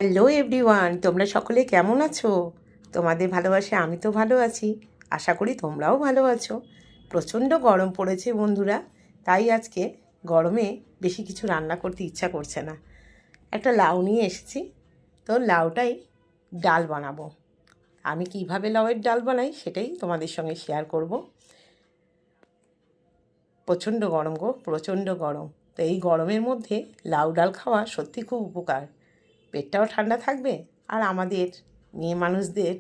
Hello everyone, তোমরা সকলে কেমন আছো? তোমাদের ভালোবাসে আমি তো ভালো আছি। আশা করি তোমরাও ভালো আছো। প্রচণ্ড গরম পড়েছে বন্ধুরা, তাই আজকে গরমে বেশি কিছু রান্না করতে ইচ্ছা করছে না। একটা লাউ নিয়ে এসেছি, তো লাউটাই ডাল বানাবো। আমি কিভাবে লাউয়ের ডাল বানাই সেটাই তোমাদের সঙ্গে শেয়ার করব। প্রচণ্ড গরম গো, প্রচণ্ড গরম। তো এই গরমের মধ্যে লাউ ডাল খাওয়া সত্যি খুব উপকার। পেটটাও ঠান্ডা থাকবে, আর আমাদের মেয়ে মানুষদের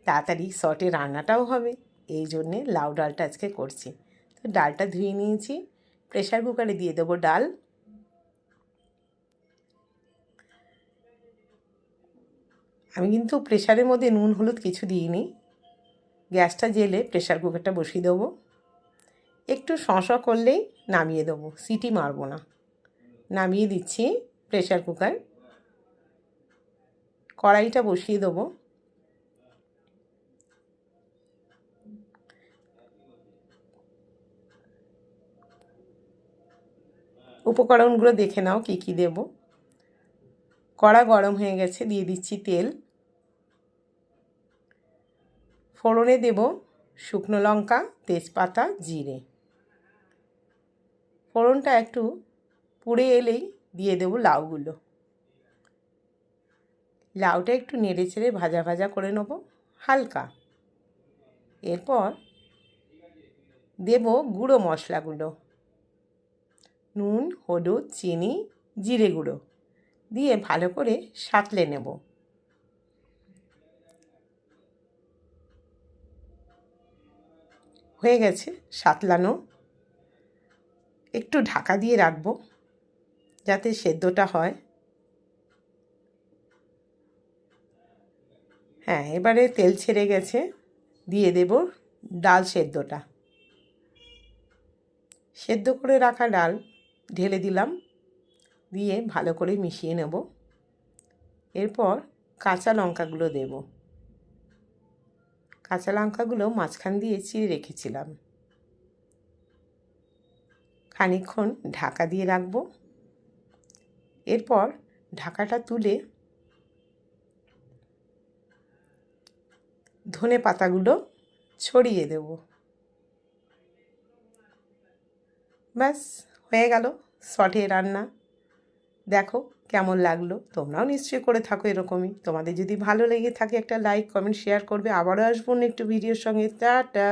তাড়াতাড়ি শর্টে রান্নাটাও হবে। এই জন্যে লাউ ডালটা আজকে করছি। তো ডালটা ধুয়ে নিয়েছি, প্রেশার কুকারে দিয়ে দেবো ডাল। আমি কিন্তু প্রেশারের মধ্যে নুন হলুদ কিছু দিইনি। গ্যাসটা জেলে প্রেশার কুকারটা বসিয়ে দেবো। একটু শঁ করলেই নামিয়ে দেবো, সিটি মারবো না। নামিয়ে দিচ্ছি প্রেশার কুকার। কড়াইটা বসিয়ে দেবো। উপকরণগুলো দেখে নাও কী কী দেবো। কড়া গরম হয়ে গেছে, দিয়ে দিচ্ছি তেল। ফোড়নে দেব শুকনো লঙ্কা, তেজপাতা, জিরে। ফোড়নটা একটু পুড়ে এলেই দিয়ে দেব লাউগুলো। লাউটা একটু নেড়ে চেড়ে ভাজা ভাজা করে নেব হালকা। এরপর দেব গুঁড়ো মশলাগুলো, নুন, হলুদ, চিনি, জিরে গুঁড়ো দিয়ে ভালো করে সাঁতলে নেব। হয়ে গেছে সাঁতলানো। একটু ঢাকা দিয়ে রাখবো যাতে সেদ্ধটা হয়। হ্যাঁ, এবারে তেল ছেড়ে গেছে, দিয়ে দেব ডাল সেদ্ধটা। সেদ্ধ করে রাখা ডাল ঢেলে দিলাম, দিয়ে ভালো করে মিশিয়ে নেব। এরপর কাঁচা লঙ্কাগুলো দেব। কাঁচা লঙ্কাগুলো মাঝখান দিয়ে চিড়ে রেখেছিলাম। খানিকক্ষণ ঢাকা দিয়ে রাখব। এরপর ঢাকাটা তুলে ধনে পাতাগুলো ছড়িয়ে দেব। ব্যাস হয়ে গেল শর্টে রান্না। দেখো কেমন লাগলো, তোমরাও নিশ্চয়ই করে থাকো এরকমই। তোমাদের যদি ভালো লেগে থাকে একটা লাইক কমেন্ট শেয়ার করবে। আবারও আসবো একটু ভিডিওর সঙ্গে। টাটা।